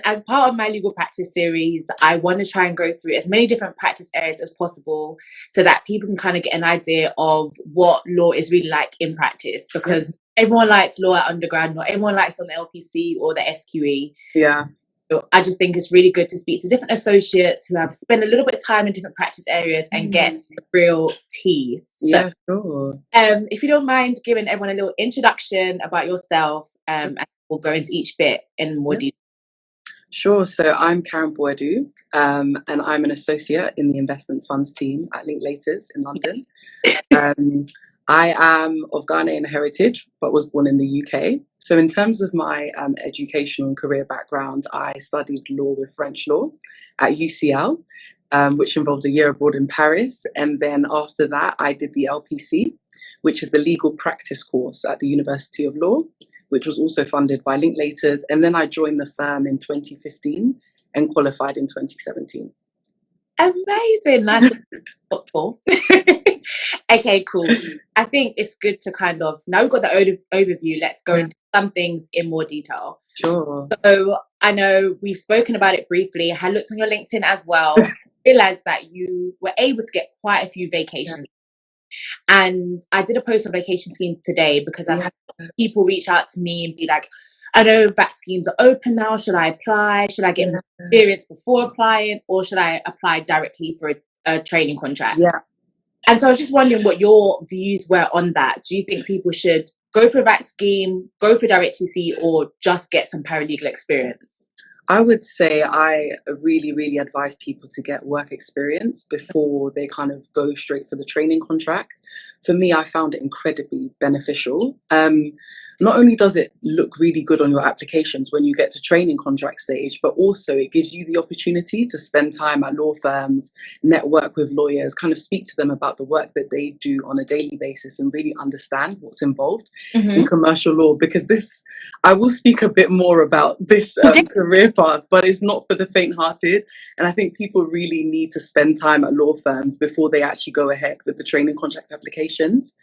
As part of my legal practice series, I want to try and go through as many different practice areas as possible so that people can kind of get an idea of what law is really like in practice, because everyone likes law at undergrad, not everyone likes on the LPC or the SQE. Yeah. So I just think it's really good to speak to different associates who have spent a little bit of time in different practice areas and get real tea. So, Yeah, sure. if you don't mind giving everyone a little introduction about yourself, and we'll go into each bit in more detail. Sure. So I'm Karen Boadu, and I'm an associate in the investment funds team at Linklaters in London. I am of Ghanaian heritage, but was born in the UK. So in terms of my educational and career background, I studied law with French law at UCL, which involved a year abroad in Paris. And then after that, I did the LPC, which is the legal practice course at the University of Law, which was also funded by Linklaters. And then I joined the firm in 2015 and qualified in 2017. Amazing. Nice. Okay, cool. I think it's good to kind of, now we've got the overview, let's go into some things in more detail. Sure. So I know we've spoken about it briefly. I had looked on your LinkedIn as well, realized that you were able to get quite a few vacations. And I did a post on vacation schemes today because I've had people reach out to me and be like, I know VAC schemes are open now. Should I apply? Should I get experience before applying? Or should I apply directly for a training contract? Yeah. And so I was just wondering what your views were on that. Do you think people should go for a VAC scheme, go for direct TC, or just get some paralegal experience? I would say I really, really advise people to get work experience before they kind of go straight for the training contract. For me, I found it incredibly beneficial. Not only does it look really good on your applications when you get to training contract stage, but also it gives you the opportunity to spend time at law firms, network with lawyers, kind of speak to them about the work that they do on a daily basis and really understand what's involved in commercial law. Because this, I will speak a bit more about this career path, but it's not for the faint-hearted. And I think people really need to spend time at law firms before they actually go ahead with the training contract applications.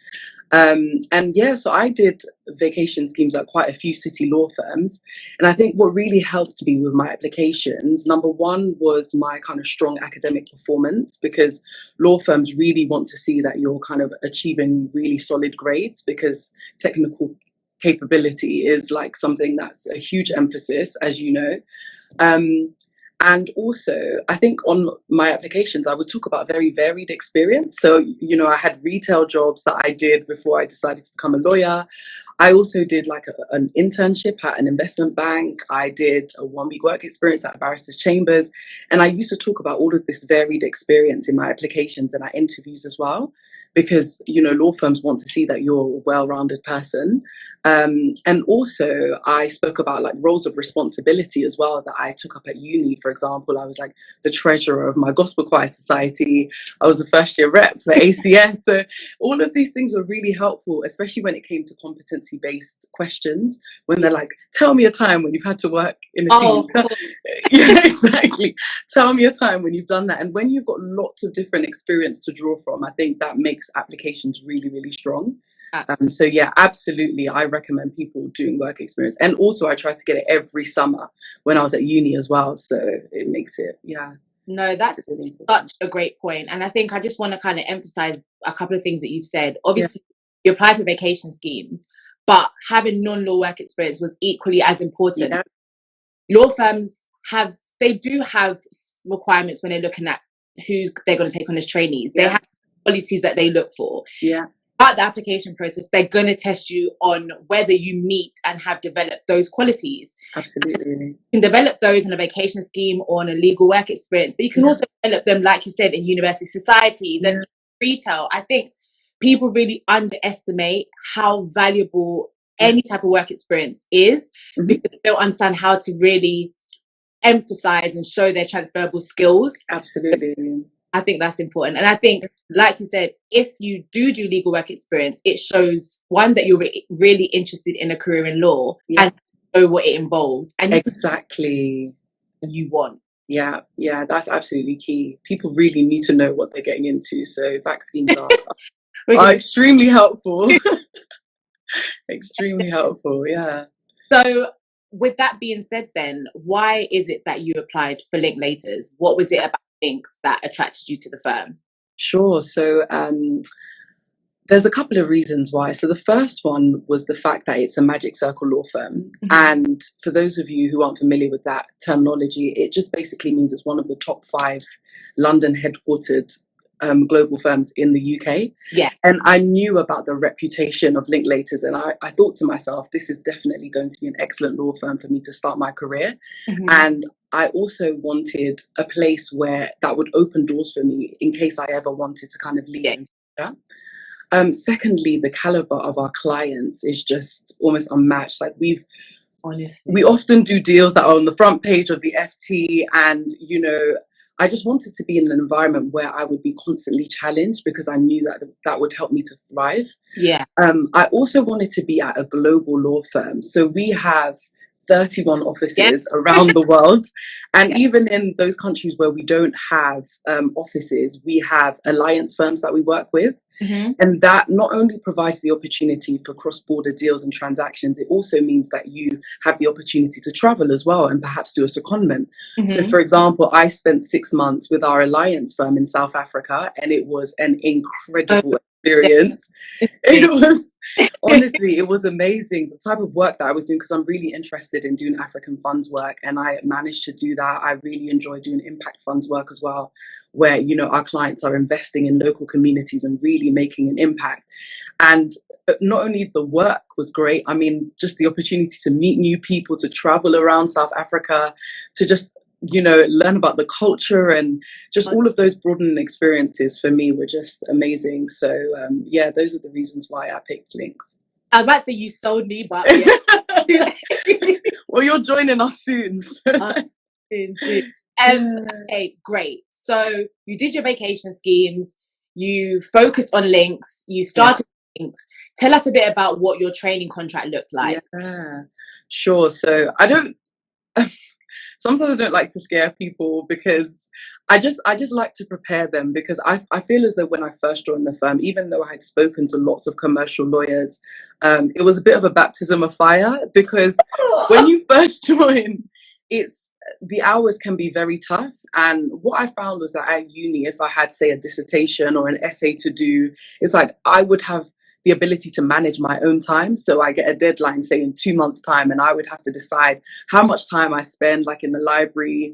So I did vacation schemes at quite a few city law firms. And I think what really helped me with my applications, number one, was my kind of strong academic performance, because law firms really want to see that you're kind of achieving really solid grades, because technical capability is like something that's a huge emphasis, as you know. And also, I think on my applications, I would talk about very varied experience. So, I had retail jobs that I did before I decided to become a lawyer. I also did like an internship at an investment bank. I did a 1-week work experience at a barrister's chambers. And I used to talk about all of this varied experience in my applications and at interviews as well, because, law firms want to see that you're a well-rounded person. And also I spoke about like roles of responsibility as well that I took up at uni. For example, I was like the treasurer of my gospel choir society. I was a first-year rep for ACS. So all of these things were really helpful, especially when it came to competency-based questions, when they're like, tell me a time when you've had to work in a team. Yeah, exactly. Tell me a time when you've done that. And when you've got lots of different experience to draw from, I think that makes applications really, really strong. So yeah, absolutely. I recommend people doing work experience. And also I try to get it every summer when I was at uni as well. So it makes it, No, that's such a great point. And I think I just want to kind of emphasize a couple of things that you've said. Obviously, you apply for vacation schemes, but having non-law work experience was equally as important. Yeah. Law firms do have requirements when they're looking at who they're going to take on as trainees. They have policies that they look for. Yeah. About the application process, they're going to test you on whether you meet and have developed those qualities. Absolutely. You can develop those in a vacation scheme or on a legal work experience, but you can also develop them, like you said, in university societies and retail. I think people really underestimate how valuable any type of work experience is, because they don't understand how to really emphasize and show their transferable skills. Absolutely. I think that's important. And I think, like you said, if you do legal work experience, it shows, one, that you're really interested in a career in law and know what it involves. And exactly. You want. Yeah, that's absolutely key. People really need to know what they're getting into. So VAC schemes are extremely helpful. Extremely helpful, yeah. So with that being said then, why is it that you applied for Linklaters? What was it about links that attracted you to the firm? Sure. So there's a couple of reasons why. So the first one was the fact that it's a Magic Circle law firm. And for those of you who aren't familiar with that terminology, it just basically means it's one of the top 5 London headquartered global firms in the UK. Yeah. And I knew about the reputation of Linklaters, and I thought to myself, this is definitely going to be an excellent law firm for me to start my career. And I also wanted a place where that would open doors for me in case I ever wanted to kind of leave. Yeah. Secondly, the caliber of our clients is just almost unmatched. Like we often do deals that are on the front page of the FT, and I just wanted to be in an environment where I would be constantly challenged, because I knew that that would help me to thrive. Yeah. I also wanted to be at a global law firm. So we have 31 offices around the world. And even in those countries where we don't have offices, we have alliance firms that we work with. And that not only provides the opportunity for cross-border deals and transactions, it also means that you have the opportunity to travel as well and perhaps do a secondment. So, for example, I spent 6 months with our alliance firm in South Africa, and it was an incredible experience. It was, honestly, it was amazing, the type of work that I was doing, because I'm really interested in doing African funds work, and I managed to do that. I really enjoy doing impact funds work as well, where our clients are investing in local communities and really making an impact. And not only the work was great, I mean, just the opportunity to meet new people, to travel around South Africa, to just learn about the culture, and just all of those broadening experiences for me were just amazing. So those are the reasons why I picked Links. I was about to say you sold me, but well, you're joining us soon. Okay, great. So you did your vacation schemes, you focused on links, you started links. Tell us a bit about what your training contract looked like. Yeah, sure. So sometimes I don't like to scare people, because I just like to prepare them, because I feel as though when I first joined the firm, even though I had spoken to lots of commercial lawyers, it was a bit of a baptism of fire, because when you first join, the hours can be very tough. And what I found was that at uni, if I had, say, a dissertation or an essay to do, it's like I would have the ability to manage my own time. So I get a deadline, say, in 2 months' time, and I would have to decide how much time I spend, like, in the library.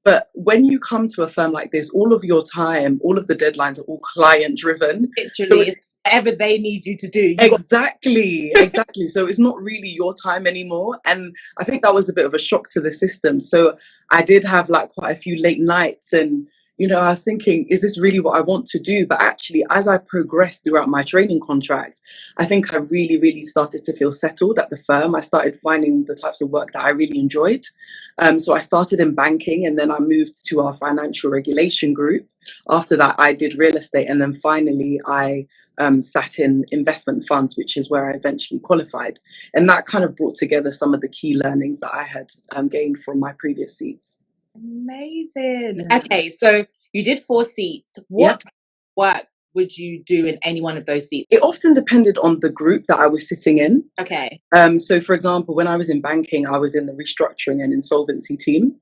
But when you come to a firm like this, all of your time, all of the deadlines are all client driven. Literally, it's whatever they need you to do. Exactly. So it's not really your time anymore. And I think that was a bit of a shock to the system. So I did have quite a few late nights, and I was thinking, is this really what I want to do? But actually, as I progressed throughout my training contract, I think I really, really started to feel settled at the firm. I started finding the types of work that I really enjoyed. So I started in banking, and then I moved to our financial regulation group. After that, I did real estate. And then finally, I sat in investment funds, which is where I eventually qualified. And that kind of brought together some of the key learnings that I had gained from my previous seats. Amazing. Okay, so you did 4 seats. What work would you do in any one of those seats? It often depended on the group that I was sitting in. Okay. So, for example, when I was in banking, I was in the restructuring and insolvency team.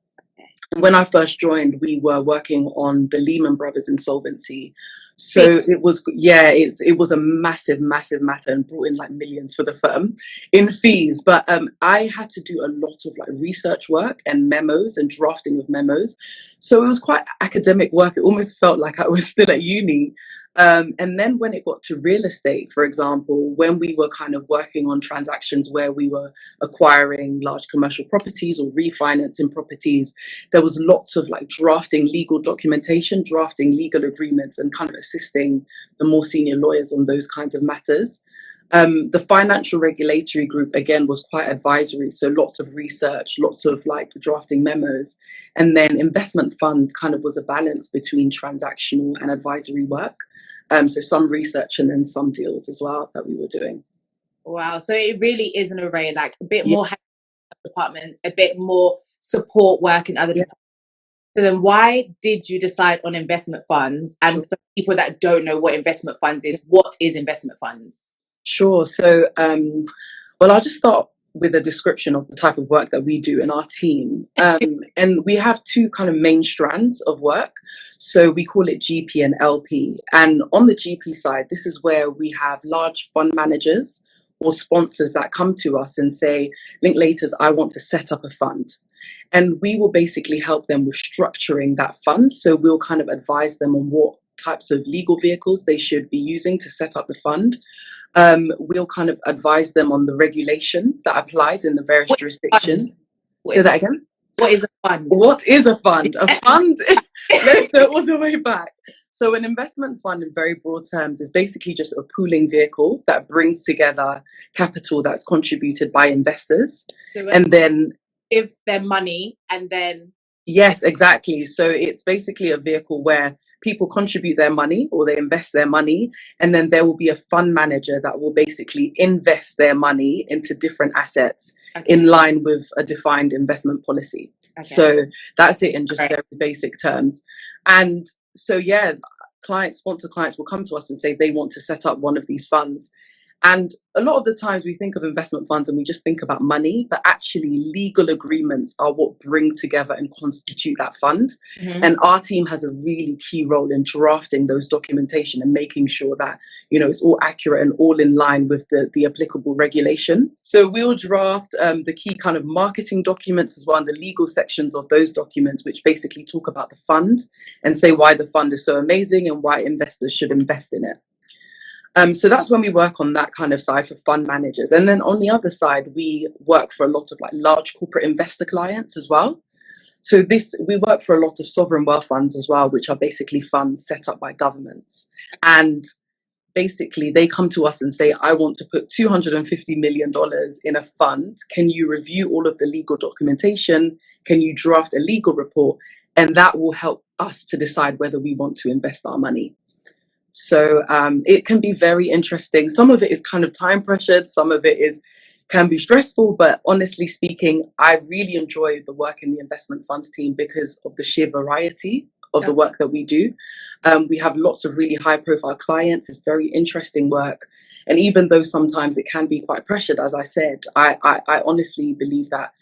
When I first joined, we were working on the Lehman Brothers insolvency. So it was a massive matter, and brought in millions for the firm in fees. But I had to do a lot of research work and memos and drafting of memos. So it was quite academic work. It almost felt like I was still at uni. And then when it got to real estate, for example, when we were kind of working on transactions where we were acquiring large commercial properties or refinancing properties, there was lots of drafting legal documentation, drafting legal agreements, and kind of assisting the more senior lawyers on those kinds of matters. The financial regulatory group, again, was quite advisory. So lots of research, lots of drafting memos. And then investment funds kind of was a balance between transactional and advisory work. So some research and then some deals as well that we were doing. Wow. So it really is an array, a bit more departments, a bit more support work in other departments. So then why did you decide on investment funds? And for people that don't know what investment funds is, what is investment funds? Sure. So, well, I'll just start with a description of the type of work that we do in our team. And we have two kind of main strands of work. So we call it GP and LP. And on the GP side, this is where we have large fund managers or sponsors that come to us and say, Linklaters, I want to set up a fund. And we will basically help them with structuring that fund. So we'll kind of advise them on what types of legal vehicles they should be using to set up the fund. We'll kind of advise them on the regulation that applies in the various jurisdictions. Say that again. What is a fund? What is a fund? A fund, let's go all the way back. So an investment fund in very broad terms is basically just a pooling vehicle that brings together capital that's contributed by investors. So and then give them money and then... Yes, exactly. So it's basically a vehicle where people contribute their money or they invest their money, and then there will be a fund manager that will basically invest their money into different assets in line with a defined investment policy. So that's it in just very basic terms. And so, yeah, sponsor clients will come to us and say they want to set up one of these funds. And a lot of the times we think of investment funds and we just think about money, but actually legal agreements are what bring together and constitute that fund. And our team has a really key role in drafting those documentation and making sure that, it's all accurate and all in line with the applicable regulation. So we'll draft the key kind of marketing documents as well, and the legal sections of those documents, which basically talk about the fund and say why the fund is so amazing and why investors should invest in it. So that's when we work on that kind of side for fund managers. And then on the other side, we work for a lot of large corporate investor clients as well. So we work for a lot of sovereign wealth funds as well, which are basically funds set up by governments. And basically they come to us and say, I want to put $250 million in a fund. Can you review all of the legal documentation? Can you draft a legal report? And that will help us to decide whether we want to invest our money. So it can be very interesting. Some of it is kind of time pressured. Some of it can be stressful. But honestly speaking, I really enjoy the work in the investment funds team because of the sheer variety of the work that we do. We have lots of really high profile clients. It's very interesting work. And even though sometimes it can be quite pressured, as I said, I honestly believe that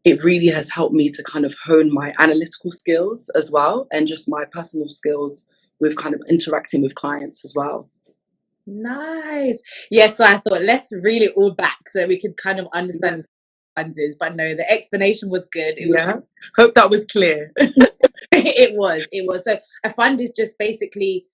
it really has helped me to kind of hone my analytical skills as well, and just my personal skills with kind of interacting with clients as well. Nice. Yeah, so I thought let's reel it all back so we could kind of understand what funds is. But no, the explanation was good. Hope that was clear. It was. So a fund is just basically,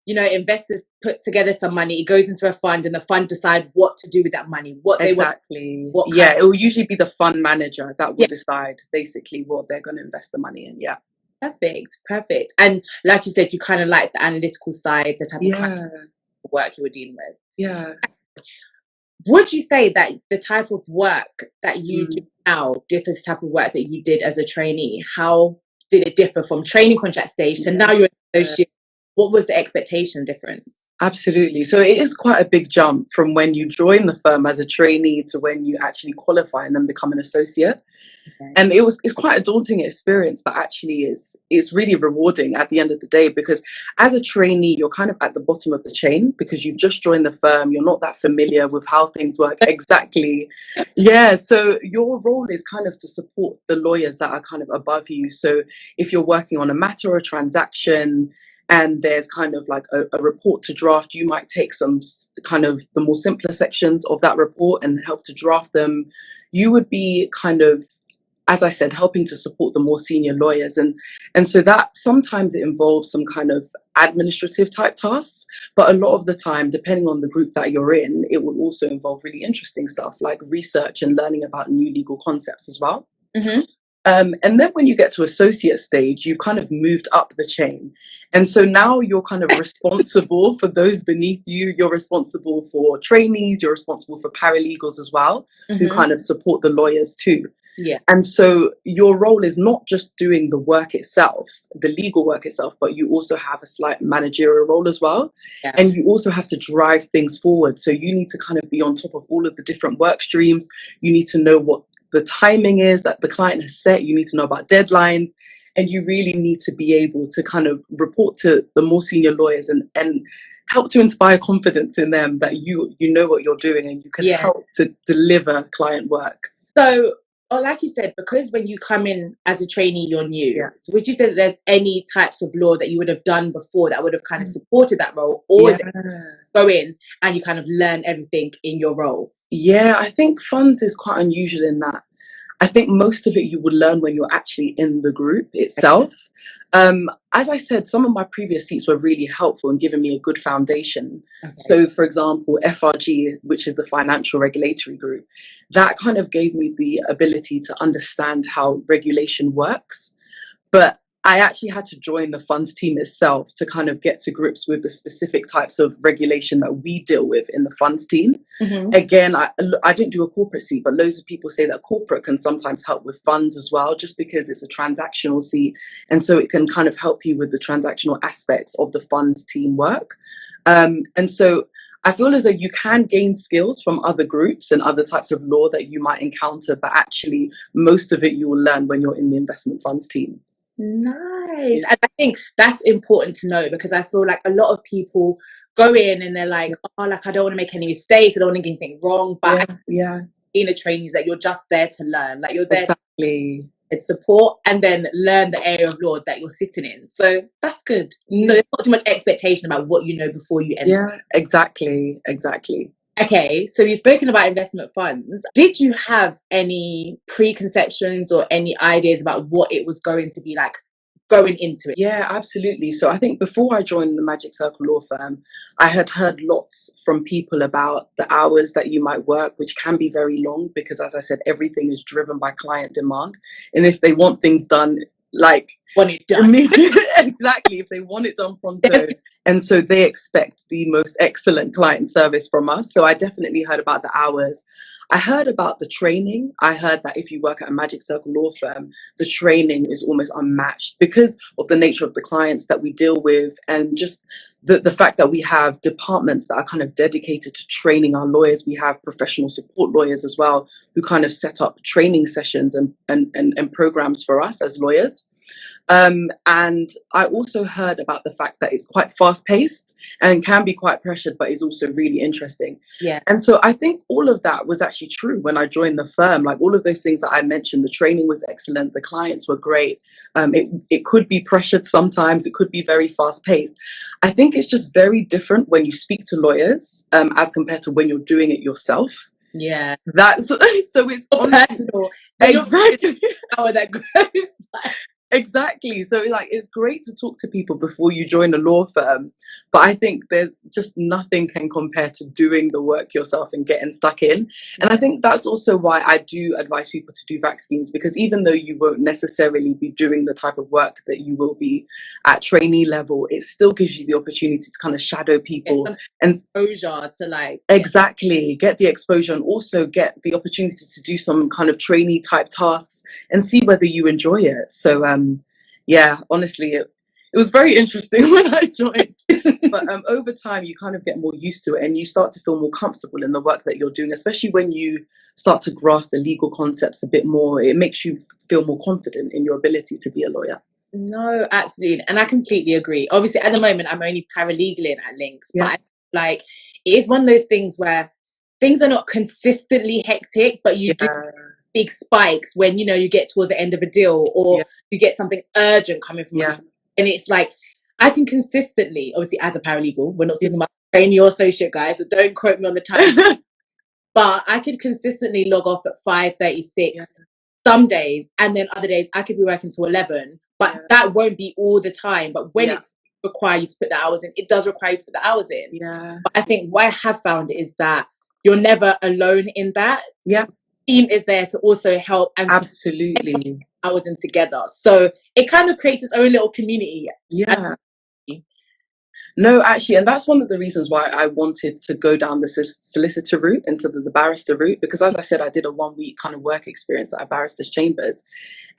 investors put together some money, it goes into a fund, and the fund decide what to do with that money, what they want. Exactly. It will usually be the fund manager that will decide basically what they're going to invest the money in. Yeah. Perfect. And like you said, you kind of like the analytical side, the type of kind of work you were dealing with. Yeah. Would you say that the type of work that you do now differs the type of work that you did as a trainee? How did it differ from training contract stage to now you're an associate? What was the expectation difference? Absolutely. So it is quite a big jump from when you join the firm as a trainee to when you actually qualify and then become an associate. And it's quite a daunting experience, but actually it's really rewarding at the end of the day, because as a trainee, you're kind of at the bottom of the chain because you've just joined the firm. You're not that familiar with how things work exactly. So your role is kind of to support the lawyers that are kind of above you. So if you're working on a matter or a transaction, and there's kind of like a report to draft, you might take some kind of the more simpler sections of that report and help to draft them. You would be kind of, as I said, helping to support the more senior lawyers. And so that sometimes it involves some kind of administrative type tasks, but a lot of the time, depending on the group that you're in, it will also involve really interesting stuff like research and learning about new legal concepts as well. And then when you get to associate stage, you've kind of moved up the chain. And so now you're kind of responsible for those beneath you. You're responsible for trainees. You're responsible for paralegals as well, who kind of support the lawyers too. And so your role is not just doing the work itself, the legal work itself, but you also have a slight managerial role as well. And you also have to drive things forward. So you need to kind of be on top of all of the different work streams. You need to know what the timing is that the client has set. You need to know about deadlines, and you really need to be able to kind of report to the more senior lawyers and help to inspire confidence in them that you know what you're doing and you can help to deliver client work. So, like you said, because when you come in as a trainee, you're new. So would you say that there's any types of law that you would have done before that would have kind of supported that role? Or is it go in and you kind of learn everything in your role? Yeah, I think funds is quite unusual in that. I think most of it you would learn when you're actually in the group itself. As I said, some of my previous seats were really helpful in giving me a good foundation. So, for example, FRG, which is the Financial Regulatory Group, that kind of gave me the ability to understand how regulation works. But I actually had to join the funds team itself to kind of get to grips with the specific types of regulation that we deal with in the funds team. Again, I didn't do a corporate seat, but loads of people say that corporate can sometimes help with funds as well, just because it's a transactional seat. And so it can kind of help you with the transactional aspects of the funds team work. And so I feel as though you can gain skills from other groups and other types of law that you might encounter, but actually most of it you will learn when you're in the investment funds team. Nice. And I think that's important to know, because I feel like a lot of people go in and they're like, oh, like, I don't want to make any mistakes, I don't want to get anything wrong. But being a trainee is that you're just there to learn. Like, you're there to support and then learn the area of law that you're sitting in. So that's good. No, there's not too much expectation about what you know before you enter. Yeah, exactly. Okay, so you've spoken about investment funds. Did you have any preconceptions or any ideas about what it was going to be like going into it? Yeah, absolutely. So I think before I joined the Magic Circle law firm, I had heard lots from people about the hours that you might work, which can be very long because, as I said, everything is driven by client demand. And if they want things done, like, want it done. Exactly, if they want it done pronto. And so they expect the most excellent client service from us. So I definitely heard about the hours. I heard about the training. I heard that if you work at a Magic Circle law firm, the training is almost unmatched because of the nature of the clients that we deal with, and just the fact that we have departments that are kind of dedicated to training our lawyers. We have professional support lawyers as well, who kind of set up training sessions and programs for us as lawyers. And I also heard about the fact that it's quite fast paced and can be quite pressured, but is also really interesting. Yeah. And so I think all of that was actually true when I joined the firm. Like, all of those things that I mentioned, the training was excellent, the clients were great. It could be pressured sometimes, it could be very fast paced. I think it's just very different when you speak to lawyers as compared to when you're doing it yourself. Yeah. That's so it's personal. Exactly. Hour that goes by. Exactly. So, like, it's great to talk to people before you join a law firm, but I think there's just nothing can compare to doing the work yourself and getting stuck in. And I think that's also why I do advise people to do VAC schemes, because even though you won't necessarily be doing the type of work that you will be at trainee level, it still gives you the opportunity to kind of shadow people and exposure to, like, exactly, get the exposure and also get the opportunity to do some kind of trainee type tasks and see whether you enjoy it. So yeah, honestly, it was very interesting when I joined. But over time, you kind of get more used to it and you start to feel more comfortable in the work that you're doing, especially when you start to grasp the legal concepts a bit more. It makes you feel more confident in your ability to be a lawyer. No, absolutely. And I completely agree. Obviously, at the moment, I'm only paralegaling at Links, but like, it is one of those things where things are not consistently hectic, but you get big spikes when, you know, you get towards the end of a deal, or you get something urgent coming from and it's like, I can consistently, obviously as a paralegal, we're not talking about training or associate, guys, so don't quote me on the time, but I could consistently log off at 5:36 some days, and then other days I could be working till 11, but that won't be all the time. But when it requires you to put the hours in, it does require you to put the hours in. But I think what I have found is that you're never alone in that. Team is there to also help and absolutely hours in together, so it kind of creates its own little community. No, actually, and that's one of the reasons why I wanted to go down the solicitor route instead of the barrister route, because, as I said, I did a 1-week kind of work experience at a barrister's chambers,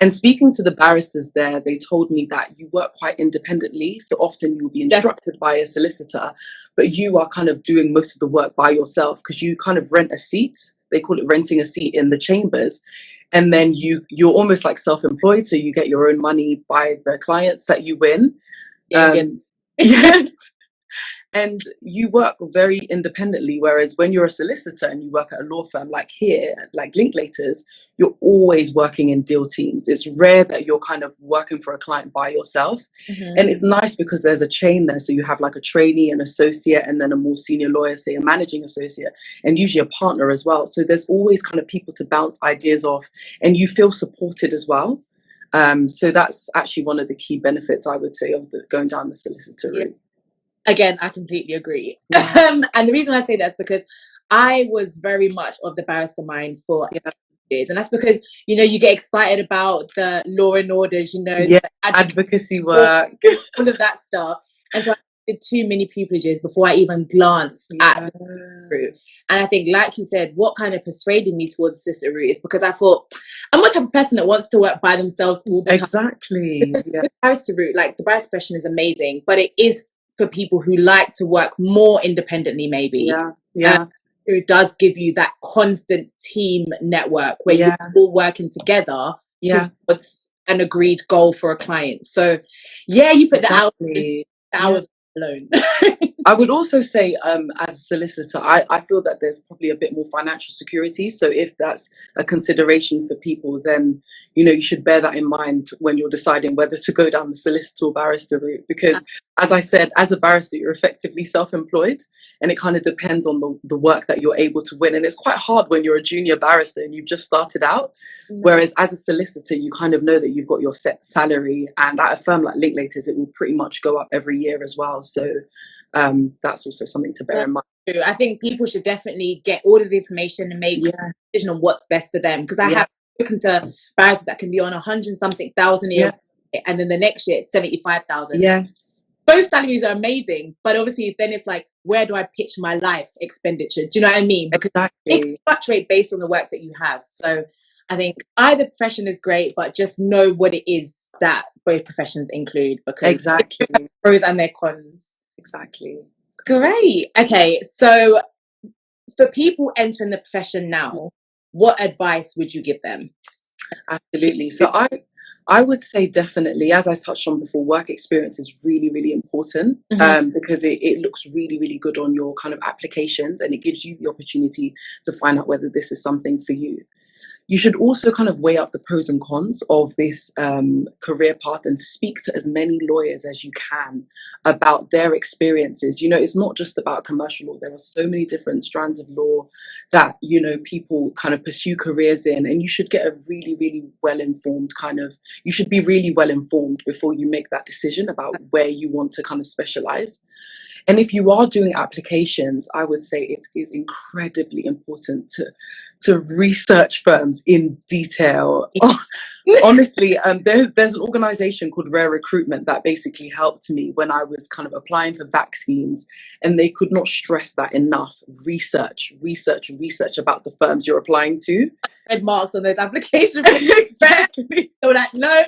and speaking to the barristers there, they told me that you work quite independently, so often you'll be instructed by a solicitor, but you are kind of doing most of the work by yourself because you kind of rent a seat. They call it renting a seat in the chambers. And then you're almost like self-employed, so you get your own money by the clients that you win. Yes. And you work very independently, whereas when you're a solicitor and you work at a law firm like here, like Linklaters, you're always working in deal teams. It's rare that you're kind of working for a client by yourself. And it's nice because there's a chain there. So you have like a trainee, an associate, and then a more senior lawyer, say a managing associate, and usually a partner as well. So there's always kind of people to bounce ideas off, and you feel supported as well. So that's actually one of the key benefits, I would say, of going down the solicitor route. Again, I completely agree. Yeah. And the reason I say that is because I was very much of the barrister mind for years. And that's because, you know, you get excited about the law and orders, you know, advocacy work, all of that stuff. And so I did too many pupilages before I even glanced at the route. And I think, like you said, what kind of persuaded me towards the solicitor route is because I thought, I'm the type of person that wants to work by themselves all the time. Exactly. The barrister route, like the barrister profession is amazing, but it is for people who like to work more independently, maybe. Who does give you that constant team network where you're all working together towards an agreed goal for a client. So you put the hours alone. I would also say, as a solicitor, I feel that there's probably a bit more financial security. So if that's a consideration for people, then, you know, you should bear that in mind when you're deciding whether to go down the solicitor or barrister route. Because, as I said, as a barrister, you're effectively self-employed, and it kind of depends on the work that you're able to win. And it's quite hard when you're a junior barrister and you've just started out. Whereas as a solicitor, you kind of know that you've got your set salary, and at a firm like Linklaters, it will pretty much go up every year as well. So that's also something to bear in mind. I think people should definitely get all of the information and make a decision on what's best for them. Because I have spoken to barristers that can be on 100-something thousand a year, and then the next year it's 75,000. Yes. Both salaries are amazing, but obviously then it's like, where do I pitch my life expenditure? Do you know what I mean? Because it can fluctuate based on the work that you have. So I think either profession is great, but just know what it is that both professions include, because pros and their cons. Exactly. Great. Okay, so for people entering the profession now, what advice would you give them? Absolutely. So I would say definitely, as I touched on before, work experience is really, really important because it looks really, really good on your kind of applications, and it gives you the opportunity to find out whether this is something for you. You should also kind of weigh up the pros and cons of this career path and speak to as many lawyers as you can about their experiences. You know, it's not just about commercial law. There are so many different strands of law that, you know, people kind of pursue careers in, and you should get a really, really well-informed you should be really well-informed before you make that decision about where you want to kind of specialize. And if you are doing applications, I would say it is incredibly important to research firms in detail. Honestly, there's an organization called Rare Recruitment that basically helped me when I was kind of applying for VAC schemes, and they could not stress that enough. Research about the firms you're applying to. Red marks on those applications. Exactly. So like, no.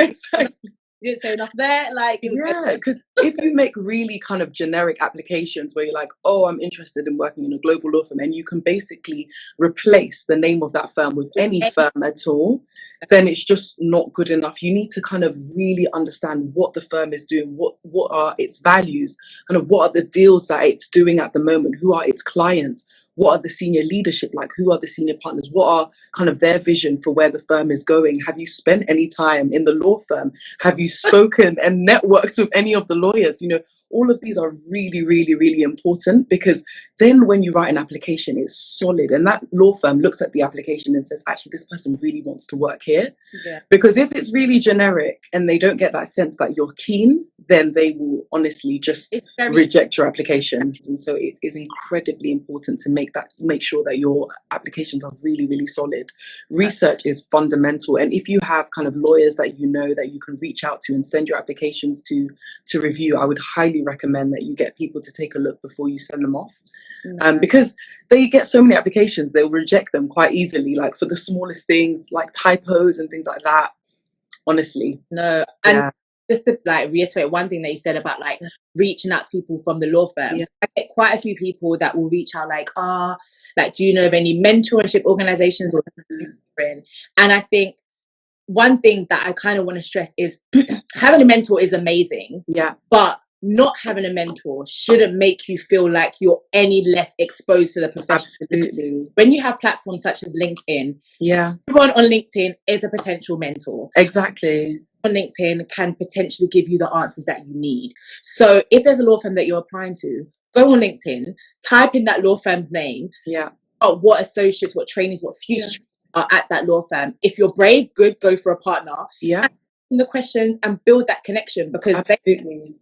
Exactly. You didn't say enough there. Like, because if you make really kind of generic applications where you're like, oh, I'm interested in working in a global law firm, and you can basically replace the name of that firm with any firm at all, then it's just not good enough. You need to kind of really understand what the firm is doing, what are its values, kind of what are the deals that it's doing at the moment, who are its clients, what are the senior leadership like, who are the senior partners, what are kind of their vision for where the firm is going. Have you spent any time in the law firm? Have you spoken and networked with any of the lawyers? You know, all of these are really, really, really important, because then when you write an application, it's solid, and that law firm looks at the application and says, actually, this person really wants to work here. Because if it's really generic and they don't get that sense that you're keen, then they will honestly just reject your application. And so it is incredibly important to make sure that your applications are really, really solid. Research is fundamental, and if you have kind of lawyers that you know that you can reach out to and send your applications to review, I would highly recommend that you get people to take a look before you send them off, because they get so many applications, they'll reject them quite easily, like for the smallest things, like typos and things like that. Honestly, and just to like reiterate one thing that you said about like reaching out to people from the law firm, I get quite a few people that will reach out like, do you know of any mentorship organizations or and I think one thing that I kind of want to stress is having a mentor is amazing, but not having a mentor shouldn't make you feel like you're any less exposed to the profession. Absolutely. When you have platforms such as LinkedIn, everyone on LinkedIn is a potential mentor. Exactly. On LinkedIn can potentially give you the answers that you need. So if there's a law firm that you're applying to, go on LinkedIn, type in that law firm's name, what associates, what trainees, what future are at that law firm. If you're brave, good, go for a partner. Yeah. And the questions and build that connection, because absolutely.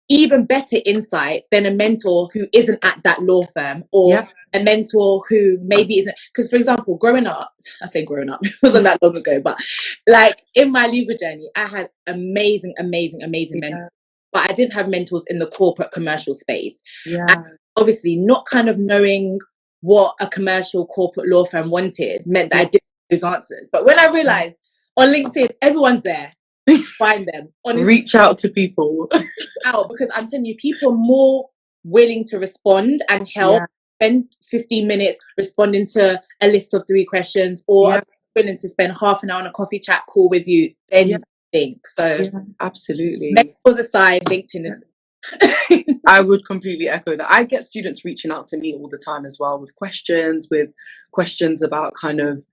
Even better insight than a mentor who isn't at that law firm, or a mentor who maybe isn't. Because, for example, I say growing up, it wasn't that long ago, but like in my legal journey, I had amazing mentors, but I didn't have mentors in the corporate commercial space. And obviously, not kind of knowing what a commercial corporate law firm wanted meant that I didn't have those answers. But when I realized on LinkedIn, everyone's there. Find them. Honestly, reach out to people. Because I'm telling you, people are more willing to respond and help. Spend 15 minutes responding to a list of 3 questions, or are willing to spend half an hour on a coffee chat call with you than you think. So absolutely. Mentors aside, LinkedIn is I would completely echo that. I get students reaching out to me all the time as well with questions about kind of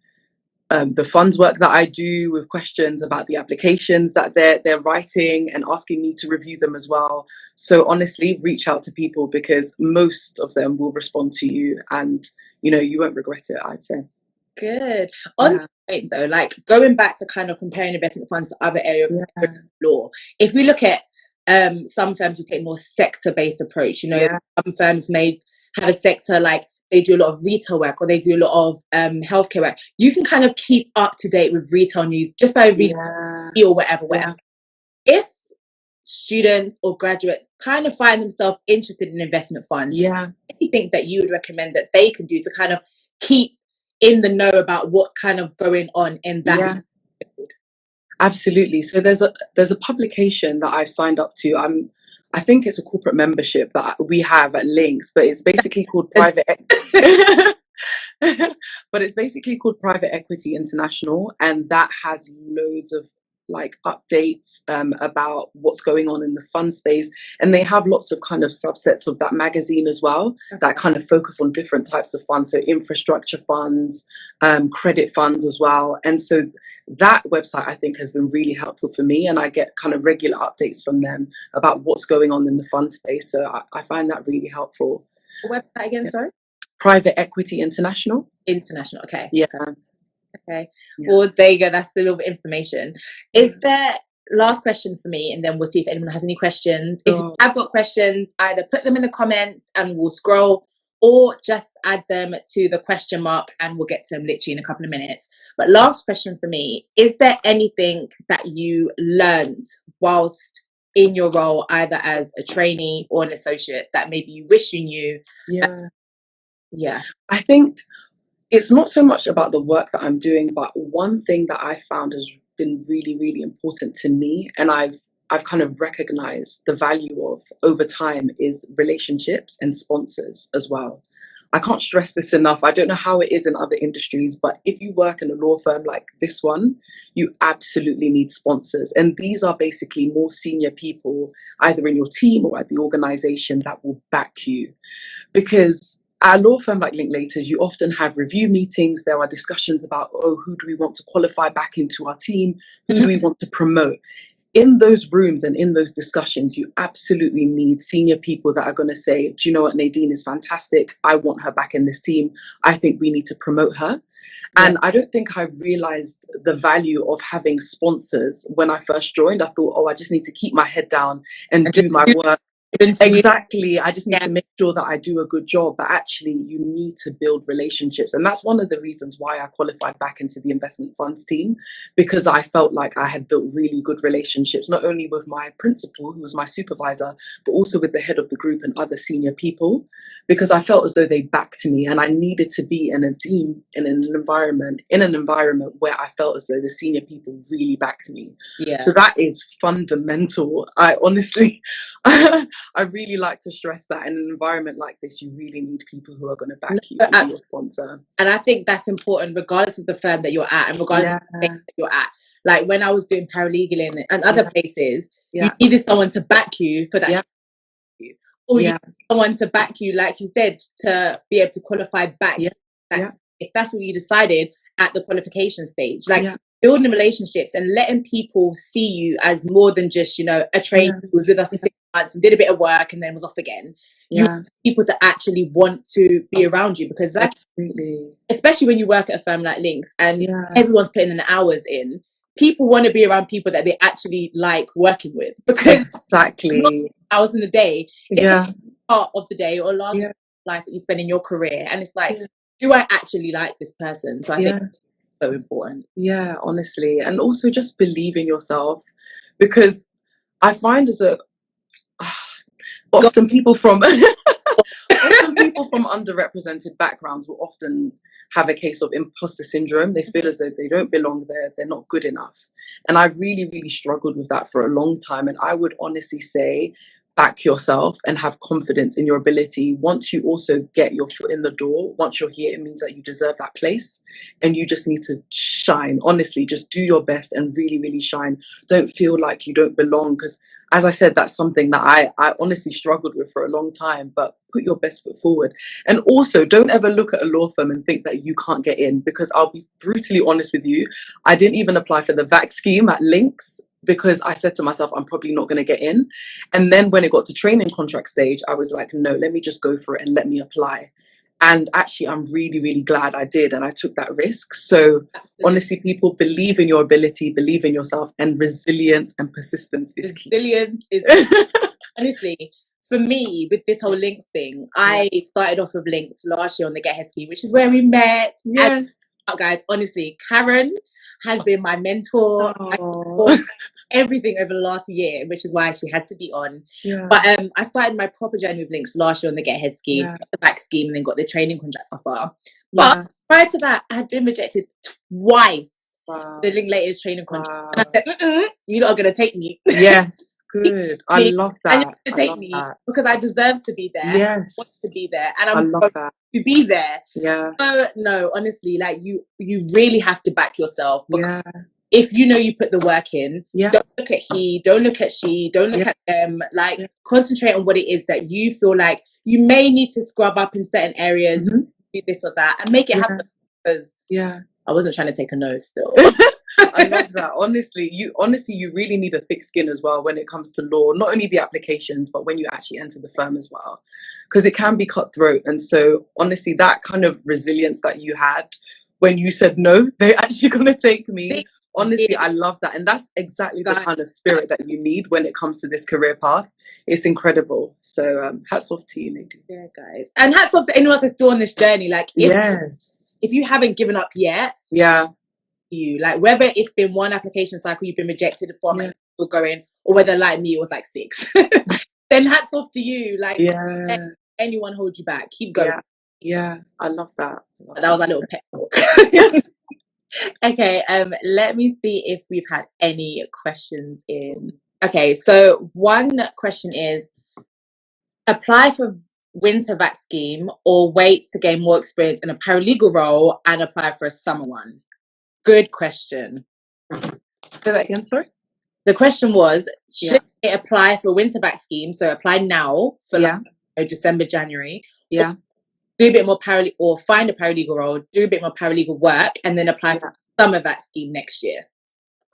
the funds work that I do, with questions about the applications that they're writing, and asking me to review them as well. So honestly, reach out to people, because most of them will respond to you, and you won't regret it, I'd say. Good. On the point though, like going back to kind of comparing investment funds to other areas of law, if we look at some firms who take more sector-based approach, some firms may have a sector, like they do a lot of retail work, or they do a lot of healthcare work. You can kind of keep up to date with retail news just by reading or whatever. If students or graduates kind of find themselves interested in investment funds, anything that you would recommend that they can do to kind of keep in the know about what's kind of going on in that? Absolutely. So there's a publication that I've signed up to. I think it's a corporate membership that we have at Links, but it's basically called Private but it's basically called Private Equity International, and that has loads of like updates about what's going on in the fund space, and they have lots of kind of subsets of that magazine as well that kind of focus on different types of funds, so infrastructure funds, credit funds as well. And so that website, I think, has been really helpful for me, and I get kind of regular updates from them about what's going on in the fund space. So I find that really helpful. What website again, sorry? Private Equity International. International, okay. Yeah. Okay. Well, there you go. That's a little bit of information. Is there, last question for me, and then we'll see if anyone has any questions. If you have got questions, either put them in the comments and we'll scroll, or just add them to the question mark and we'll get to them literally in a couple of minutes. But last question for me, is there anything that you learned whilst in your role, either as a trainee or an associate, that maybe you wish you knew? I think it's not so much about the work that I'm doing, but one thing that I found has been really, really important to me, and I've kind of recognized the value of over time, is relationships and sponsors as well. I can't stress this enough. I don't know how it is in other industries, but if you work in a law firm like this one, you absolutely need sponsors. And these are basically more senior people, either in your team or at the organization, that will back you. Because at a law firm like Linklaters, you often have review meetings. There are discussions about, who do we want to qualify back into our team? Who do we want to promote? In those rooms and in those discussions, you absolutely need senior people that are going to say, do you know what, Nadine is fantastic. I want her back in this team. I think we need to promote her. And I don't think I realized the value of having sponsors when I first joined. I thought, I just need to keep my head down and do my work. Exactly. I just need to make sure that I do a good job. But actually, you need to build relationships. And that's one of the reasons why I qualified back into the investment funds team, because I felt like I had built really good relationships, not only with my principal, who was my supervisor, but also with the head of the group and other senior people, because I felt as though they backed me, and I needed to be in a team, in an environment where I felt as though the senior people really backed me. So that is fundamental. I honestly, I really like to stress that in an environment like this, you really need people who are going to back you and be your sponsor. And I think that's important, regardless of the firm that you're at and regardless of the place that you're at. Like when I was doing paralegaling and other places, you needed someone to back you for that or you need someone to back you, like you said, to be able to qualify back. If that's what you decided at the qualification stage, like building relationships and letting people see you as more than just, you know, a trainee who was with us for 6 months and did a bit of work and then was off again. You want people to actually want to be around you, because like, especially when you work at a firm like Links and everyone's putting in the hours in, people want to be around people that they actually like working with, because hours in the day, it's a part of the day or last life that you spend in your career, and it's like, do I actually like this person? So I think it's so important. Yeah, honestly. And also just believe in yourself, because I find often people from underrepresented backgrounds will often have a case of imposter syndrome. They feel as though they don't belong there, they're not good enough. And I really, really struggled with that for a long time. And I would honestly say, back yourself and have confidence in your ability. Once you also get your foot in the door, once you're here, it means that you deserve that place, and you just need to shine. Honestly, just do your best and really, really shine. Don't feel like you don't belong, because as I said, that's something that I honestly struggled with for a long time. But put your best foot forward. And also, don't ever look at a law firm and think that you can't get in, because I'll be brutally honest with you, I didn't even apply for the VAC scheme at Links, because I said to myself, I'm probably not going to get in. And then when it got to training contract stage, I was like, no, let me just go for it and let me apply. And actually, I'm really, really glad I did. And I took that risk. So honestly, people, believe in your ability, believe in yourself, and resilience and persistence is key. Resilience is honestly, for me, with this whole Links thing, I started off with Links last year on the Get Ahead scheme, which is where we met. Yes. And, guys, honestly, Karen has been my mentor, everything over the last year, which is why she had to be on. But I started my proper journey with Links last year on the Get Ahead scheme, the back scheme, and then got the training contract offer. But prior to that, I had been rejected twice. The Linklaters training contract. And I said, you're not going to take me. Yes, good. I love that. And you're going to take me because I deserve to be there. Yes. I want to be there. And I'm love that. To be there. Yeah. So, no, honestly, like you really have to back yourself. Because if you know you put the work in, don't look at he, don't look at she, don't look at them. Like, concentrate on what it is that you feel like you may need to scrub up in certain areas, do this or that, and make it happen. Because I wasn't trying to take a nose still. I love that. Honestly, you really need a thick skin as well when it comes to law. Not only the applications, but when you actually enter the firm as well, because it can be cutthroat. And so, honestly, that kind of resilience that you had when you said no, they're actually going to take me. Honestly, I love that. And that's exactly the kind of spirit that you need when it comes to this career path. It's incredible. So hats off to you, Nadine. Yeah, guys. And hats off to anyone else that's still on this journey. Like, if you haven't given up yet, you, like, whether it's been one application cycle you've been rejected from and still going, or whether like me it was like 6, then hats off to you. Like, let anyone hold you back. Keep going. I love that. That was a little pep talk. Okay, let me see if we've had any questions in. Okay, so one question is, apply for winter vac scheme or wait to gain more experience in a paralegal role and apply for a summer one? Good question. Say that again, sorry? The question was, should they apply for winter vac scheme, so apply now for December, January, do a bit more paralegal, or find a paralegal role, do a bit more paralegal work, and then apply for summer vac scheme next year?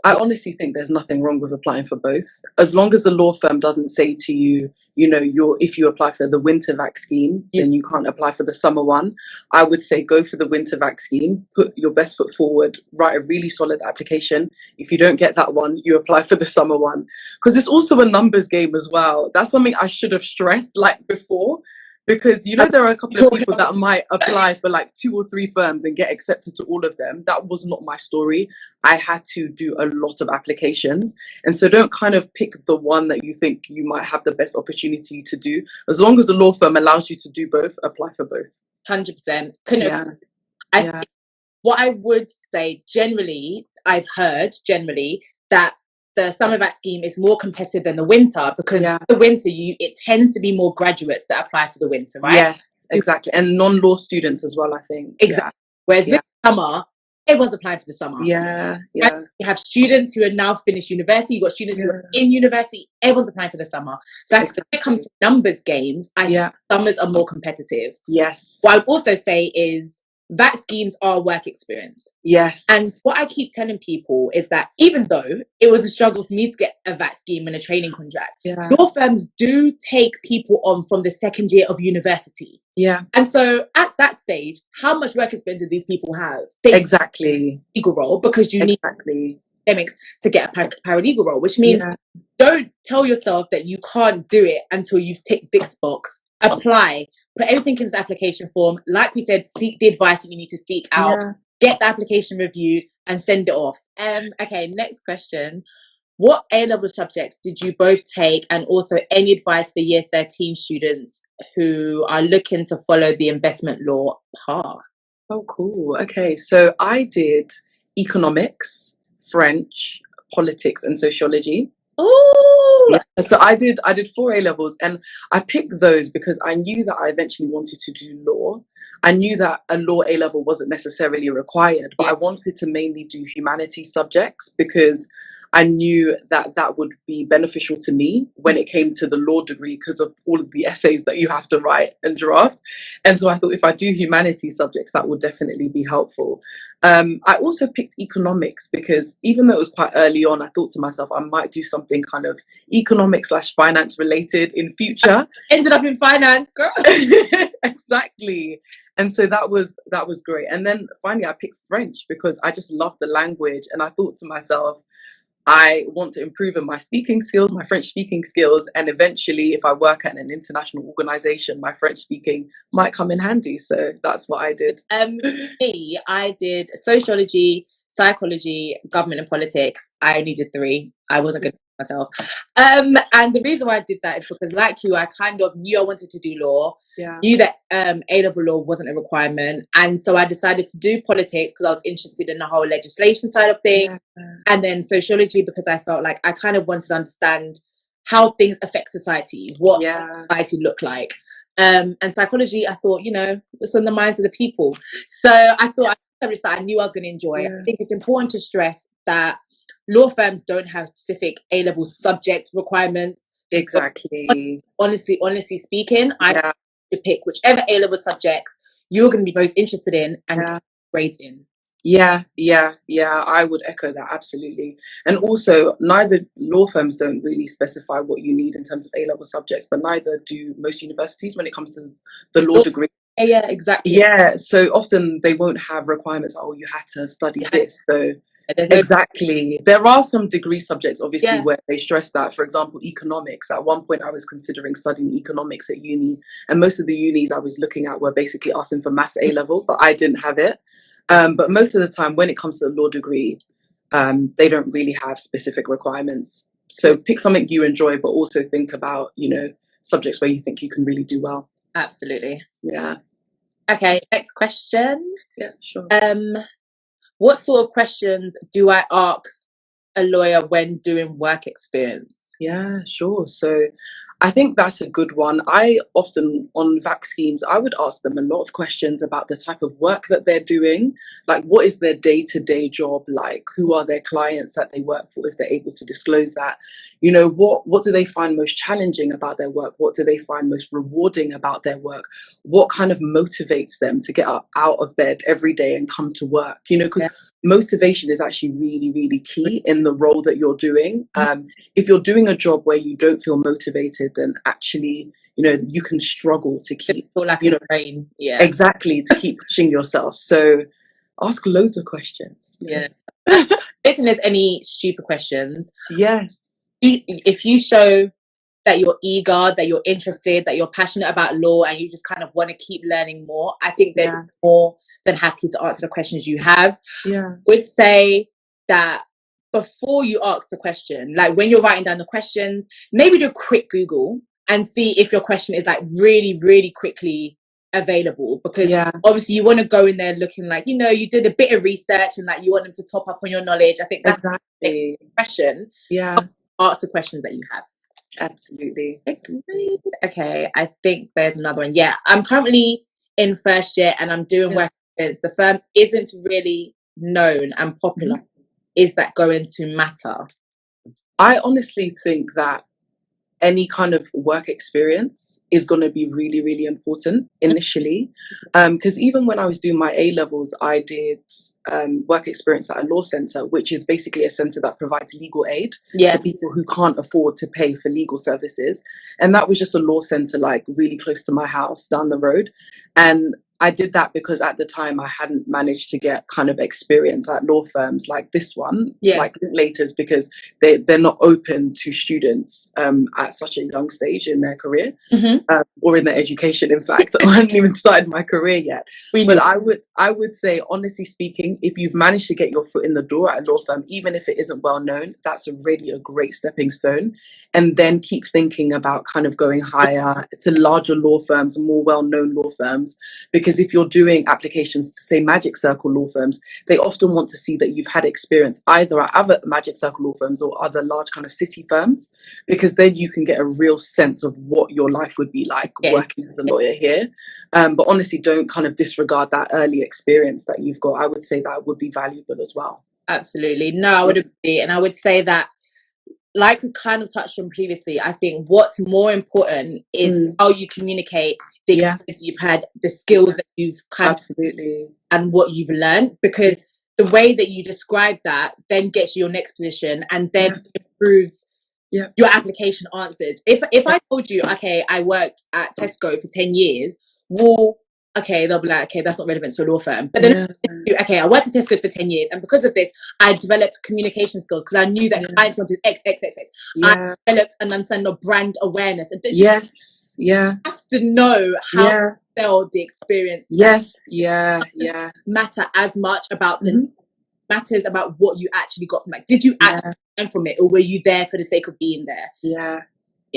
I honestly think there's nothing wrong with applying for both, as long as the law firm doesn't say to you, you know, if you apply for the winter vac scheme, then you can't apply for the summer one. I would say go for the winter vac scheme, put your best foot forward, write a really solid application. If you don't get that one, you apply for the summer one, because it's also a numbers game as well. That's something I should have stressed like before. Because, you know, there are a couple of people that might apply for like 2 or 3 firms and get accepted to all of them. That was not my story. I had to do a lot of applications. And so don't kind of pick the one that you think you might have the best opportunity to do. As long as the law firm allows you to do both, apply for both. 100%. I think what I would say, generally, I've heard that the summer vac scheme is more competitive than the winter, because the winter it tends to be more graduates that apply for the winter, right? Yes, exactly. And non-law students as well, I think. Exactly. Whereas with summer, everyone's applying for the summer. Yeah, And yeah, you have students who are now finished university. You've got students who are in university. Everyone's applying for the summer. So when it comes to numbers games, I think summers are more competitive. Yes. What I would also say is VAT schemes are work experience. Yes. And what I keep telling people is that even though it was a struggle for me to get a VAT scheme and a training contract, law firms do take people on from the second year of university. Yeah. And so at that stage, how much work experience do these people have? Exactly. Legal role, because you need academics to get a paralegal role, which means don't tell yourself that you can't do it until you've ticked this box. Apply, put everything in the application form. Like we said, seek the advice that you need to seek out, get the application reviewed and send it off. Okay, next question. What A-level subjects did you both take, and also any advice for year 13 students who are looking to follow the investment law path? Oh, cool. Okay, so I did economics, French, politics and sociology. Oh, yeah. So I did 4 A levels, and I picked those because I knew that I eventually wanted to do law. I knew that a law A level wasn't necessarily required, but I wanted to mainly do humanities subjects because I knew that that would be beneficial to me when it came to the law degree because of all of the essays that you have to write and draft. And so I thought if I do humanities subjects, that would definitely be helpful. I also picked economics because even though it was quite early on, I thought to myself, I might do something kind of economics/finance related in future. Ended up in finance, girl. Exactly. And so that was great. And then finally I picked French because I just love the language, and I thought to myself, I want to improve in my speaking skills, my French speaking skills, and eventually if I work at an international organization, my French speaking might come in handy. So that's what I did. Me, I did sociology, psychology, government and politics. I only did 3. I wasn't good at myself. And the reason why I did that is because, like you, I kind of knew I wanted to do law. Knew that A-level law wasn't a requirement, and so I decided to do politics because I was interested in the whole legislation side of things, and then sociology because I felt like I kind of wanted to understand how things affect society, what society look like. And psychology, I thought, it's on the minds of the people. So I thought I knew I was going to enjoy. I think it's important to stress that law firms don't have specific A-level subject requirements. Exactly. Honestly speaking, I to pick whichever A-level subjects you're going to be most interested in and grades in. Yeah, I would echo that, absolutely. And also, neither law firms don't really specify what you need in terms of A-level subjects, but neither do most universities when it comes to the law degree. Yeah, exactly. Yeah, so often they won't have requirements, oh, you had to study this. So exactly. There are some degree subjects, obviously, where they stress that. For example, economics. At one point, I was considering studying economics at uni, and most of the unis I was looking at were basically asking for maths A-level, but I didn't have it. But most of the time, when it comes to the law degree, they don't really have specific requirements. So pick something you enjoy, but also think about, subjects where you think you can really do well. Absolutely. Yeah. Okay, next question. Yeah, sure. What sort of questions do I ask a lawyer when doing work experience? Yeah, sure. So I think that's a good one. I often, on VAC schemes, I would ask them a lot of questions about the type of work that they're doing. Like, what is their day-to-day job like? Who are their clients that they work for, if they're able to disclose that? What do they find most challenging about their work? What do they find most rewarding about their work? What kind of motivates them to get up out of bed every day and come to work? Because motivation is actually really, really key in the role that you're doing. If you're doing a job where you don't feel motivated, then actually, you can struggle to keep, brain. Yeah, exactly, to keep pushing yourself. So ask loads of questions. Yeah. I don't think there's any stupid questions. Yes. If you show that you're eager, that you're interested, that you're passionate about law, and you just kind of want to keep learning more, I think they're more than happy to answer the questions you have. Yeah. Would say that before you ask the question, like when you're writing down the questions, maybe do a quick Google and see if your question is like really, really quickly available, because obviously you want to go in there looking like, you did a bit of research and like you want them to top up on your knowledge. I think that's exactly the question. Ask the questions that you have. Absolutely. Okay, I think there's another one. Yeah, I'm currently in first year and I'm doing work experience. The firm isn't really known and popular, is that going to matter? I honestly think that any kind of work experience is going to be really, really important initially. Because even when I was doing my A levels, I did work experience at a law centre, which is basically a centre that provides legal aid to people who can't afford to pay for legal services. And that was just a law centre, like really close to my house down the road. And I did that because at the time I hadn't managed to get kind of experience at law firms like this one, like Linklaters, because they're not open to students at such a young stage in their career, or in their education. In fact, I hadn't even started my career yet. But I would say, honestly speaking, if you've managed to get your foot in the door at a law firm, even if it isn't well known, that's already a great stepping stone. And then keep thinking about kind of going higher to larger law firms, more well-known law firms. Because if you're doing applications to, say, Magic Circle law firms, they often want to see that you've had experience either at other Magic Circle law firms or other large kind of city firms, because then you can get a real sense of what your life would be like working as a lawyer here. But honestly, don't kind of disregard that early experience that you've got. I would say that would be valuable as well. Absolutely. No, I would agree. And I would say that, like we kind of touched on previously, I think what's more important is how you communicate the experience you've had, the skills that you've kind of, and what you've learned, because the way that you describe that then gets you your next position and then improves your application answers. If I told you, okay, I worked at Tesco for 10 years, well, okay, they'll be like, okay, that's not relevant to a law firm. But then, okay, I worked at Tesco for 10 years, and because of this, I developed communication skills because I knew that clients wanted X, X, X, X. I developed an understanding of brand awareness. And you have to know how to sell the experience. Matter as much about the matters about what you actually got from it. Did you actually learn from it, or were you there for the sake of being there?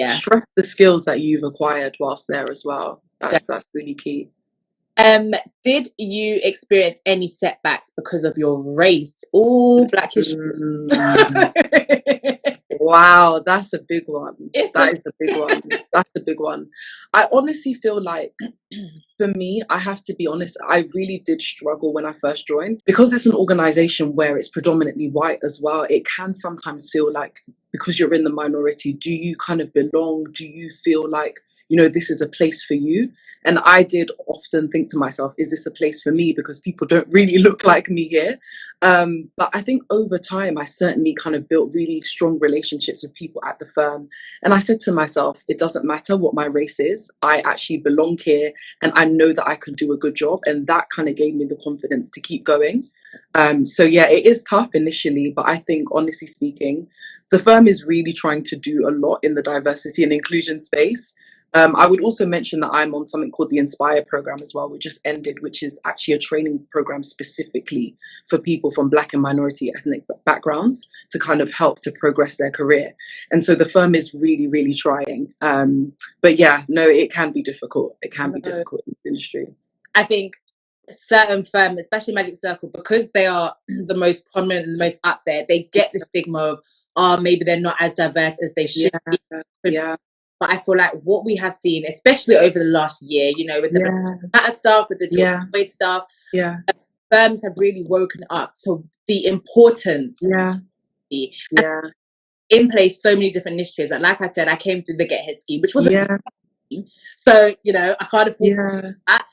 Stress the skills that you've acquired whilst there as well. That's really key. Did you experience any setbacks because of your race or Black history? Wow, that's a big one. That is a big one. That's a big one. I honestly feel like, for me, I have to be honest, I really did struggle when I first joined. Because it's an organisation where it's predominantly white as well, it can sometimes feel like, because you're in the minority, do you kind of belong? Do you feel like, you know, this is a place for you? And I did often think to myself, is this a place for me? Because people don't really look like me here. But I think over time, I certainly kind of built really strong relationships with people at the firm. And I said to myself, it doesn't matter what my race is. I actually belong here and I know that I can do a good job. And that kind of gave me the confidence to keep going. So yeah, it is tough initially, but I think, honestly speaking, the firm is really trying to do a lot in the diversity and inclusion space. I would also mention that I'm on something called the Inspire program as well, which just ended, which is actually a training program specifically for people from Black and minority ethnic backgrounds to kind of help to progress their career. And so the firm is really, really trying. But yeah, no, it can be difficult. It can be difficult in the industry. I think certain firms, especially Magic Circle, because they are the most prominent and the most up there, they get the stigma of, maybe they're not as diverse as they should be. But I feel like what we have seen, especially over the last year, you know, with the matter stuff, with the George Floyd stuff, firms have really woken up to the importance. In place so many different initiatives. Like I said, I came through the Get Ahead scheme, which was so, you know, I can't afford that.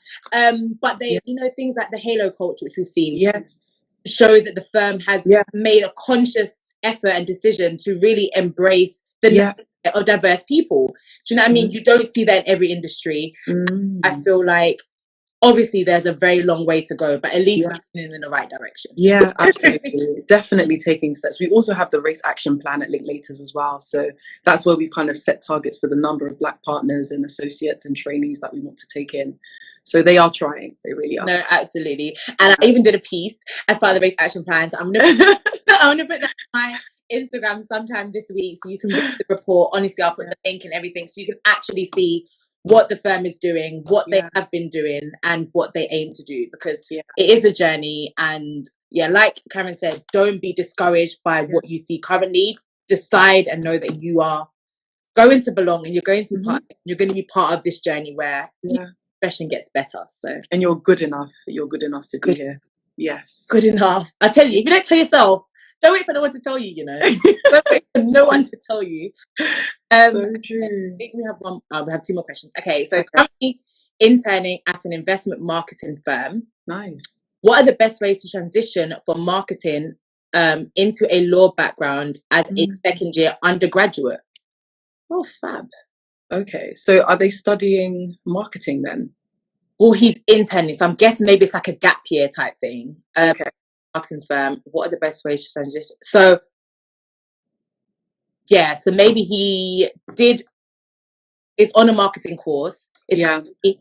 But they, you know, things like the halo culture, which we've seen, shows that the firm has made a conscious effort and decision to really embrace the of diverse people. Do you know what I mean? You don't see that in every industry. I feel like obviously there's a very long way to go, but at least we're moving in the right direction. Yeah, absolutely. Definitely taking steps. We also have the race action plan at Linklaters as well. So that's where we've kind of set targets for the number of Black partners and associates and trainees that we want to take in. So they are trying. They really are. No, absolutely. And I even did a piece as part of the race action plan. So I'm gonna put that on my Instagram sometime this week, so you can read the report. Honestly, I'll put the link and everything, so you can actually see what the firm is doing, what they have been doing, and what they aim to do, because it is a journey. And like Karen said, don't be discouraged by what you see currently. Decide and know that you are going to belong, and you're going to be you're going to be part of this journey where profession gets better. So, and you're good enough to be here. Yes. Good enough. I tell you, if you don't tell yourself, don't wait for no one to tell you, you know. Don't wait for no one to tell you. So true. I think we have we have 2 more questions. Okay, so currently interning at an investment marketing firm. Nice. What are the best ways to transition from marketing into a law background as a second year undergraduate? Oh, fab. Okay, so are they studying marketing then? Well, he's interning, so I'm guessing maybe it's like a gap year type thing. Okay. Marketing firm. What are the best ways to transition? So, yeah, so maybe he is on a marketing course. Is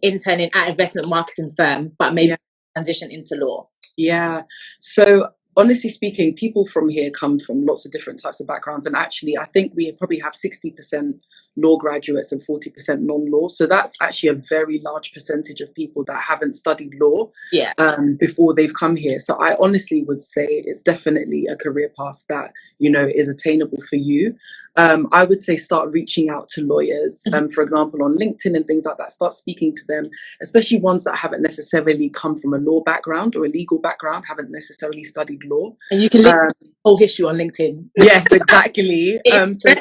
interning at investment marketing firm, but maybe transition into law. Yeah. So honestly speaking, people from here come from lots of different types of backgrounds. And actually, I think we probably have 60% law graduates and 40% non-law. So that's actually a very large percentage of people that haven't studied law before they've come here. So I honestly would say it's definitely a career path that, you know, is attainable for you. I would say start reaching out to lawyers, for example, on LinkedIn and things like that. Start speaking to them, especially ones that haven't necessarily come from a law background or a legal background, haven't necessarily studied law. And you can link whole history on LinkedIn. Yes, exactly. So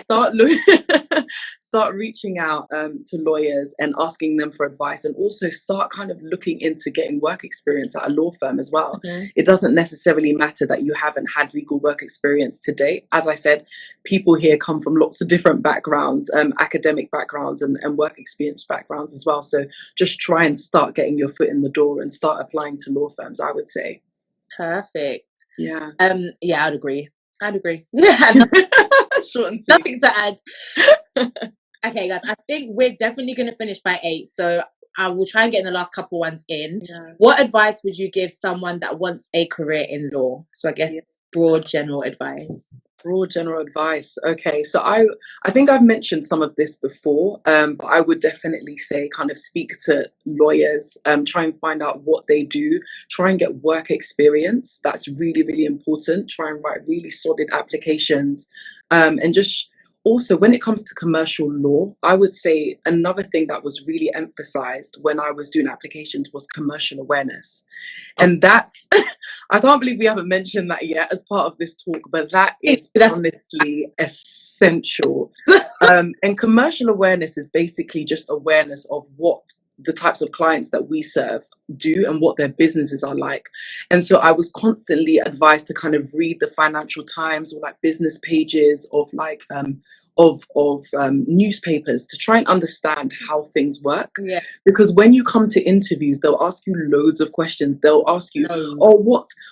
start reaching out to lawyers and asking them for advice, and also start kind of looking into getting work experience at a law firm as well. It doesn't necessarily matter that you haven't had legal work experience to date. As I said, people here come from lots of different backgrounds, academic backgrounds and work experience backgrounds as well. So just try and start getting your foot in the door and start applying to law firms, I would say. Perfect. Yeah. Yeah, I'd agree. Short and sweet. Nothing to add. Okay, guys, I think we're definitely going to finish by 8. So I will try and get in the last couple ones in. What advice would you give someone that wants a career in law? So I guess broad general advice. Broad general advice. Okay, so I think I've mentioned some of this before, but I would definitely say kind of speak to lawyers, try and find out what they do, try and get work experience. That's really, really important. Try and write really solid applications, and just also when it comes to commercial law, I would say another thing that was really emphasized when I was doing applications was commercial awareness. And that's, I can't believe we haven't mentioned that yet as part of this talk, but that's honestly essential. And commercial awareness is basically just awareness of what the types of clients that we serve do and what their businesses are like. And so I was constantly advised to kind of read the Financial Times or like business pages of like newspapers to try and understand how things work. Because when you come to interviews, they'll ask you loads of questions. They'll ask you,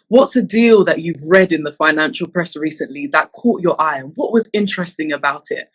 what's a deal that you've read in the financial press recently that caught your eye and what was interesting about it?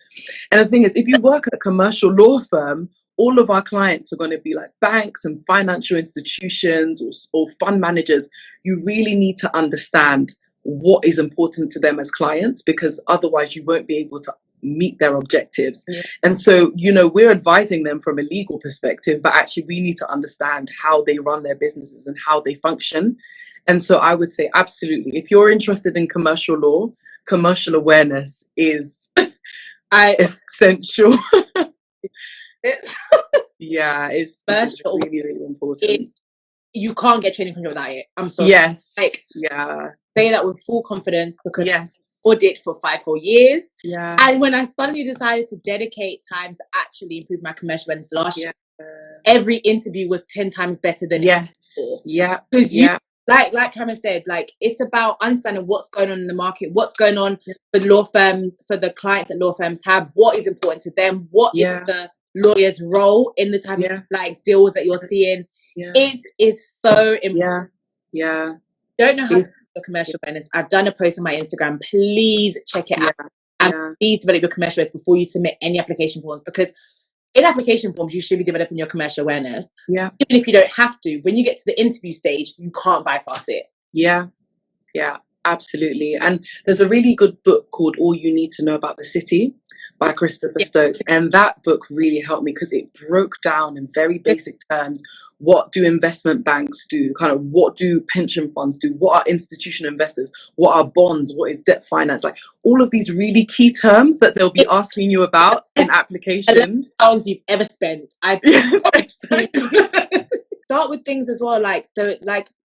And the thing is, if you work at a commercial law firm, all of our clients are going to be like banks and financial institutions or fund managers. You really need to understand what is important to them as clients, because otherwise you won't be able to meet their objectives. And so, you know, we're advising them from a legal perspective, but actually we need to understand how they run their businesses and how they function. And so I would say, absolutely, if you're interested in commercial law, commercial awareness is essential. It's really, really important. You can't get training control without it. I'm sorry. Yes. Say that with full confidence, because I audit for 5 whole years. And when I suddenly decided to dedicate time to actually improve my commercial awareness last year, every interview was 10 times better than it was before. Because like Cameron said, like it's about understanding what's going on in the market, what's going on for law firms, for the clients that law firms have, what is important to them, what is the lawyer's role in the type of like deals that you're seeing. It is so important. Don't know how to do commercial awareness. I've done a post on my Instagram. Please check it out. And please develop your commercial awareness before you submit any application forms, because in application forms you should be developing your commercial awareness. Even if you don't have to, when you get to the interview stage, you can't bypass it. Absolutely. And there's a really good book called All You Need to Know About the City by Christopher Stokes. And that book really helped me because it broke down in very basic terms, what do investment banks do? Kind of what do pension funds do? What are institutional investors? What are bonds? What is debt finance? Like all of these really key terms that they'll be asking you about in applications. £11 you've ever spent. start with things as well, like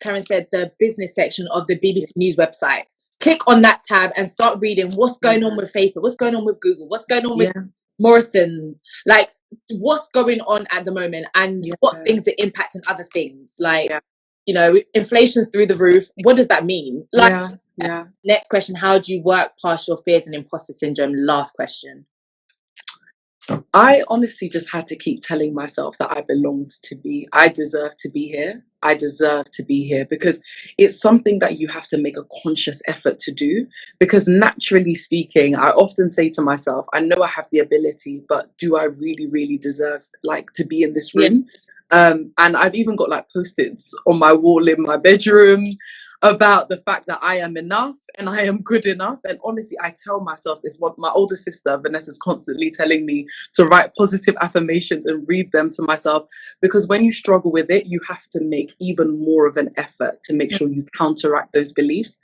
Karen said, the business section of the BBC News website. Click on that tab and start reading what's going on with Facebook, what's going on with Google, what's going on with Morrison, like what's going on at the moment, and what things are impacting other things. Like, you know, inflation's through the roof. What does that mean? Like, next question, how do you work past your fears and imposter syndrome? Last question. I honestly just had to keep telling myself that I deserve to be here. I deserve to be here, because it's something that you have to make a conscious effort to do. Because naturally speaking, I often say to myself, I know I have the ability, but do I really, really deserve like to be in this room? And I've even got like post-its on my wall in my bedroom about the fact that I am enough and I am good enough. And honestly, I tell myself this. What my older sister Vanessa's constantly telling me to write positive affirmations and read them to myself, because when you struggle with it, you have to make even more of an effort to make sure you counteract those beliefs.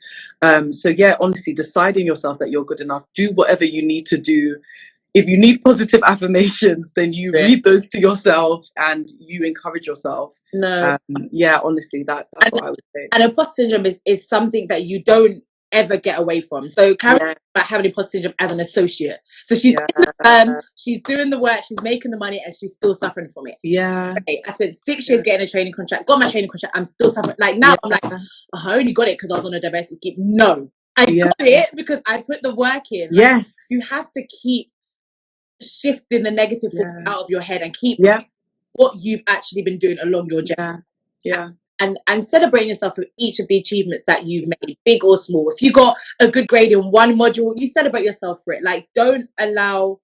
So yeah, honestly, deciding yourself that you're good enough, do whatever you need to do. If you need positive affirmations, then you read those to yourself and you encourage yourself. Yeah, honestly, that's what I would say. And imposter syndrome is something that you don't ever get away from. So Karen about having imposter syndrome as an associate. So she's she's doing the work, she's making the money, and she's still suffering from it. Okay, I spent 6 years getting a training contract, got my training contract, I'm still suffering. Like now I'm like, oh, I only got it because I was on a diversity scheme. No, I got it because I put the work in. Like, you have to keep shifting the negative out of your head and keep what you've actually been doing along your journey. And celebrating yourself for each of the achievements that you've made, big or small. If you got a good grade in one module, you celebrate yourself for it. Like, don't allow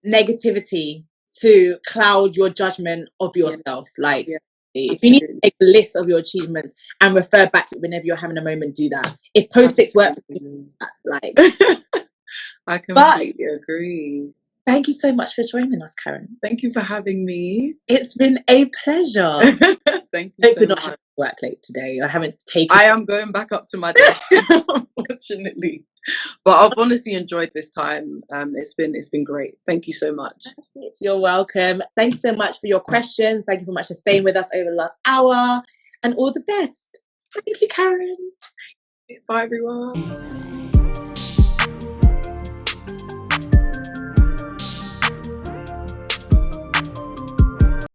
negativity to cloud your judgment of yourself. Like, if you need to make a list of your achievements and refer back to it whenever you're having a moment, do that. If post-its work for you, like I completely agree. Thank you so much for joining us, Karen. Thank you for having me. It's been a pleasure. Thank you so much. Having to work late today. I am going back up to my desk, unfortunately. But I've honestly enjoyed this time. It's been great. Thank you so much. You're welcome. Thank you so much for your questions. Thank you so much for staying with us over the last hour. And all the best. Thank you, Karen. Bye, everyone.